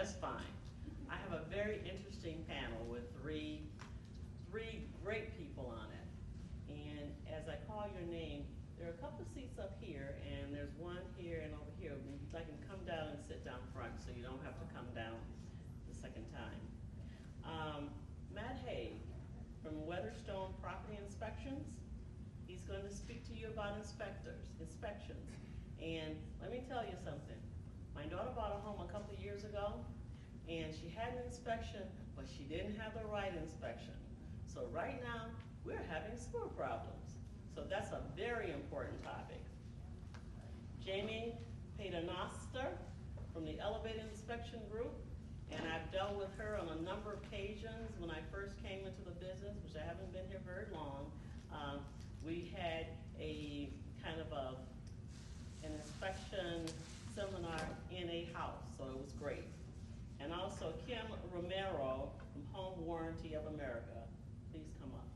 just fine. I have a very interesting panel with three great people on it. And as I call your name, there are a couple of seats up here, and there's one here and over here. We'd like to come down and sit down front so you don't have to come down the second time. Matt Haigh from Weatherstone Property Inspections. He's going to speak to you about inspections. And let me tell you something. My daughter bought a home a couple of years ago, and she had an inspection, but she didn't have the right inspection. So right now, we're having sewer problems. So that's a very important topic. Jaymie Paternoster from the Elevated Inspection Group, and I've dealt with her on a number of occasions when I first came into the business, which I haven't been here very long. We had a kind of an inspection seminar in a house, so it was great. And also Kim Romero from Home Warranty of America. Please come up.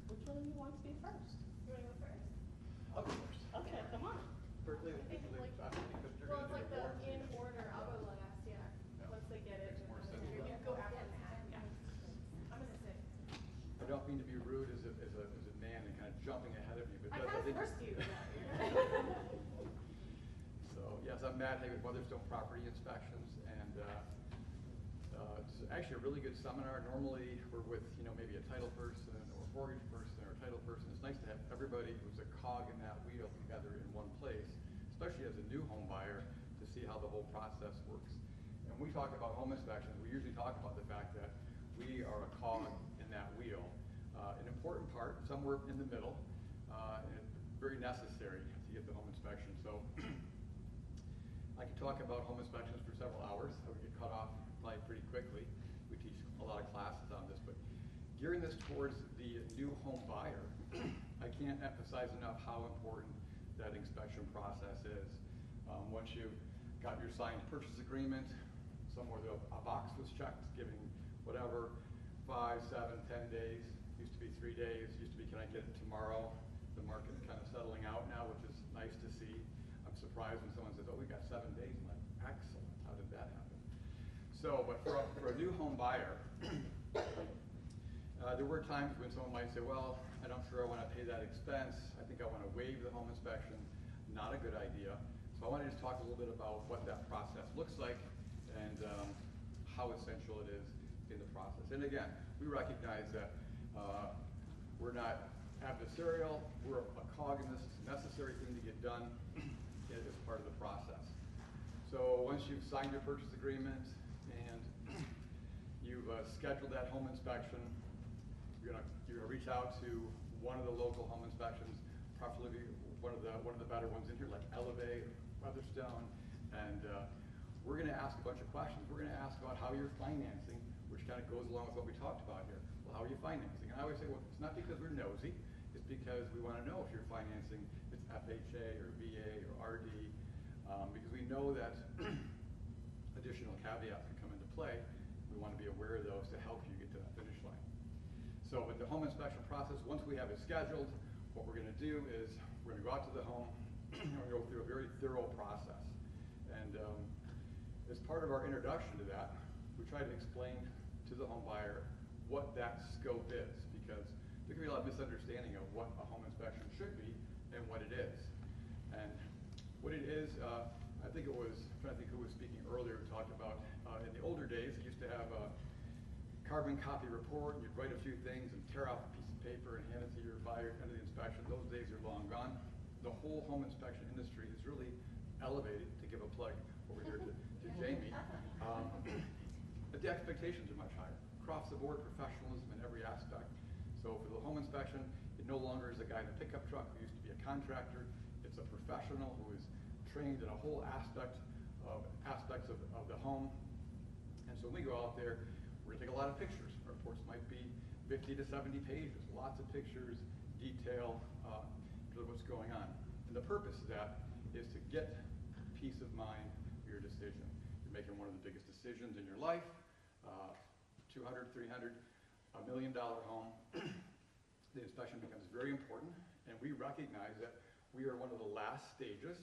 Which one do you want to be first? You want to go first? I'll go first. Okay, come on. Berkeley, It's like the in order. I'll go last, yeah. Once they get it. Makes more sense. You go after that. Yeah. I'm gonna sit. I don't mean to be rude as a man and kind of jumping ahead of you, but I kind of think forced you. so. Yes, I'm Matt Haigh with Weatherstone Property Inspections, and it's actually a really good seminar. Normally, we're with maybe a title person or a mortgage person or a title person. It's nice to have everybody who's a cog in that wheel together in one place, especially as a new home buyer, to see how the whole process works. And when we talk about home inspections, we usually talk about the fact that we are a cog in that wheel. An important part, somewhere in the middle, and very necessary to get the home inspection. So I could talk about home inspections for several hours. I would get cut off probably pretty quickly. We teach a lot of classes on this, but gearing this towards the new home buyer, I can't emphasize enough how important that inspection process is. Once you've got your signed purchase agreement, somewhere a box was checked, giving whatever, 5, 7, 10 days. Used to be 3 days, used to be, can I get it tomorrow? The market's kind of settling out now, which is nice to see. I'm surprised when someone says, oh, we got 7 days. I'm like, excellent, how did that happen? So, but for a new home buyer, there were times when someone might say, well, I'm not sure I want to pay that expense. I think I want to waive the home inspection. Not a good idea. So I want to just talk a little bit about what that process looks like and how essential it is in the process. And again, we recognize that we're not adversarial, we're a cog in this. It's a necessary thing to get done as part of the process. So once you've signed your purchase agreement and you've scheduled that home inspection, you're gonna reach out to one of the local home inspections, preferably one of the better ones in here, like Elevate, Weatherstone, and we're gonna ask a bunch of questions. We're gonna ask about how you're financing, which kind of goes along with what we talked about here. Well, how are you financing? And I always say, well, it's not because we're nosy, it's because we want to know if you're financing, it's FHA or VA or RD, because we know that additional caveats can come into play. We want to be aware of those to help you get to that finish line. So with the home inspection process, once we have it scheduled, what we're going to do is we're going to go out to the home and we're going to go through a very thorough process. And as part of our introduction to that, we try to explain to the home buyer what that scope is, because there can be a lot of misunderstanding of what a home inspection should be and what it is. And what it is, I think it was, I'm trying to think who was speaking earlier, talked about in the older days, it used to have a carbon copy report, and you'd write a few things and tear off a piece of paper and hand it to your buyer at the end of the inspection. Those days are long gone. The whole home inspection industry is really elevated, to give a plug over here to Jaymie. But the expectations are much higher. Across the board, professionalism in every aspect. So for the home inspection, it no longer is a guy in a pickup truck who used to be a contractor. It's a professional who is trained in a whole aspects of the home. And so when we go out there, we're going to take a lot of pictures. Our reports might be 50 to 70 pages, lots of pictures, detail, of what's going on. And the purpose of that is to get peace of mind for your decision. You're making one of the biggest decisions in your life, 200, 300, $1 million home. The inspection becomes very important, and we recognize that we are one of the last stages,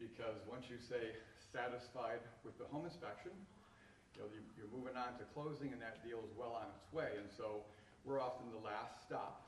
because once you say satisfied with the home inspection. You know, you're moving on to closing, and that deal is well on its way. And so we're often the last stop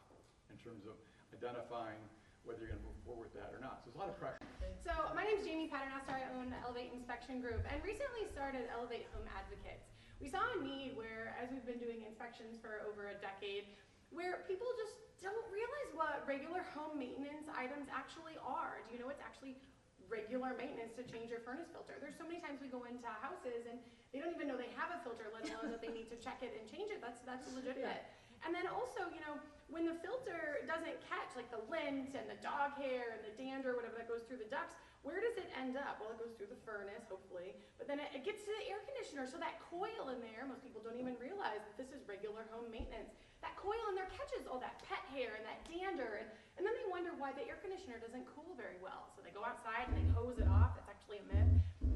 in terms of identifying whether you're going to move forward with that or not. So there's a lot of pressure. So my name's Jaymie, Paternoster. I own Elevate Inspection Group and recently started Elevate Home Advocates. We saw a need where, as we've been doing inspections for over a decade, where people just don't realize what regular home maintenance items actually are. Do you know it's actually regular maintenance to change your furnace filter? There's so many times we go into houses and they don't even know they have a filter, let alone that they need to check it and change it. That's legitimate. And then also, you know, when the filter doesn't catch like the lint and the dog hair and the dander, whatever that goes through the ducts, where does it end up? Well, it goes through the furnace, hopefully, but then it gets to the air conditioner. So that coil in there, most people don't even realize that this is regular home maintenance. That coil in there catches all that pet hair and that dander, and then they wonder why the air conditioner doesn't cool very well. So they go outside and they hose it off. That's actually a myth.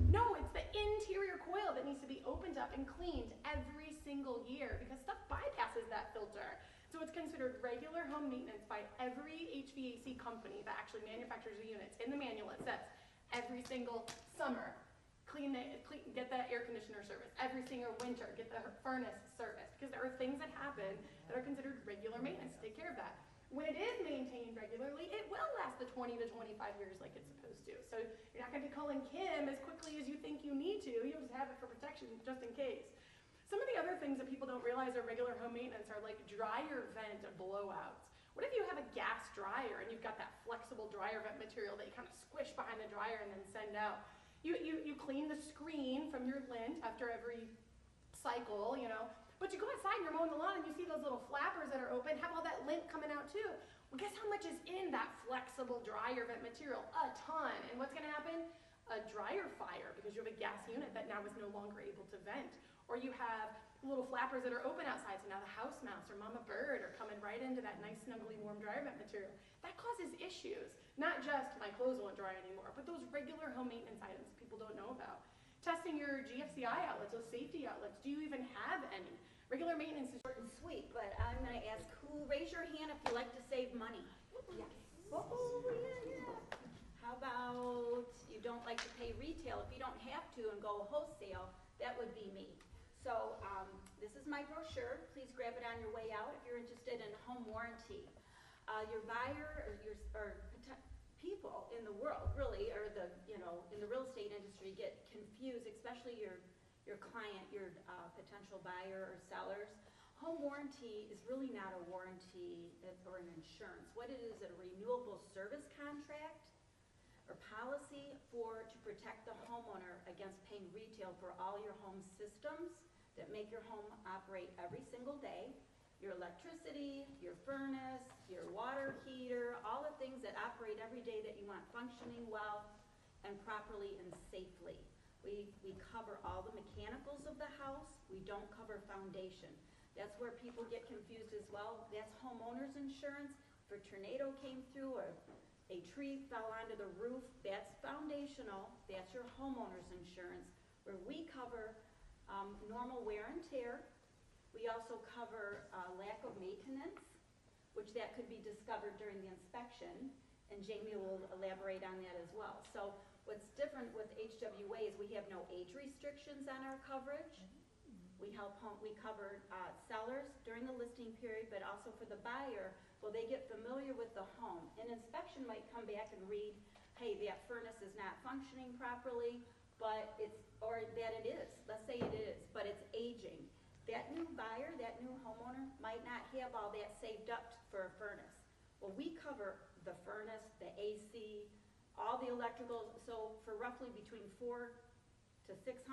No, it's the interior coil that needs to be opened up and cleaned every single year because stuff bypasses that filter. So it's considered regular home maintenance by every HVAC company that actually manufactures the units. In the manual it says, every single summer, get the air conditioner service. Every single winter, get the furnace service. Because there are things that happen that are considered regular maintenance. Take care of that. When it is maintained regularly, it will last the 20 to 25 years like it's supposed to. So you're not going to be calling Kim as quickly as you think you need to. You'll just have it for protection just in case. Some of the other things that people don't realize are regular home maintenance are like dryer vent blowouts. What if you have a gas dryer and you've got that flexible dryer vent material that you kind of squish behind the dryer and then send out? You clean the screen from your lint after every cycle, you know, but you go outside and you're mowing the lawn and you see those little flappers that are open, have all that lint coming out too. Well, guess how much is in that flexible dryer vent material? A ton. And what's going to happen? A dryer fire because you have a gas unit that now is no longer able to vent. Or you have little flappers that are open outside, so now the house mouse or mama bird are coming right into that nice, snuggly, warm dryer vent material. That causes issues. Not just my clothes won't dry anymore, but those regular home maintenance items people don't know about. Testing your GFCI outlets, those safety outlets. Do you even have any? Regular maintenance is short and sweet, but I'm going to ask who, raise your hand if you like to save money. Yes. Oh, yeah. How about you don't like to pay retail? If you don't have to and go wholesale, that would be me. So this is my brochure. Please grab it on your way out if you're interested in home warranty. Your buyer or people in the world really, or in the real estate industry get confused, especially your client, your potential buyer or sellers. Home warranty is really not a warranty or an insurance. What it is a renewable service contract or policy to protect the homeowner against paying retail for all your home systems that make your home operate every single day. Your electricity, your furnace, your water heater, all the things that operate every day that you want functioning well and properly and safely. We cover all the mechanicals of the house. We don't cover foundation. That's where people get confused as well. That's homeowner's insurance. If a tornado came through or a tree fell onto the roof, that's foundational. That's your homeowner's insurance, where we cover normal wear and tear. We also cover lack of maintenance, which that could be discovered during the inspection, and Jaymie will elaborate on that as well. So what's different with HWA is we have no age restrictions on our coverage. We cover sellers during the listing period, but also for the buyer, well, they get familiar with the home. An inspection might come back and read, hey, that furnace is not functioning properly, but or that it is. Let's say it is, but it's aging. That new buyer, that new homeowner might not have all that saved up for a furnace. Well, we cover the furnace, the AC, all the electricals. So for roughly between $400 to $600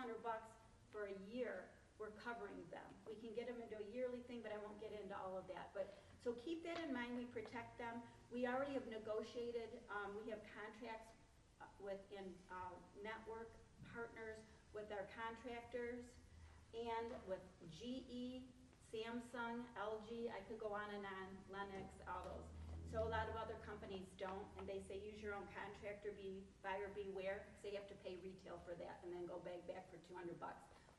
for a year, we're covering them. We can get them into a yearly thing, but I won't get into all of that. But so keep that in mind. We protect them. We already have negotiated. We have contracts with network partners with our contractors and with GE, Samsung, LG. I could go on and on. Lennox, all those. So a lot of other companies don't, and they say use your own contractor, buyer beware, because they have to pay retail for that and then go back for $200.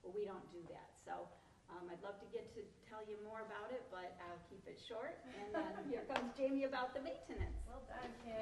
Well, we don't do that. So I'd love to get to tell you more about it, but I'll keep it short. And then here comes Jaymie about the maintenance. Well done, Kim.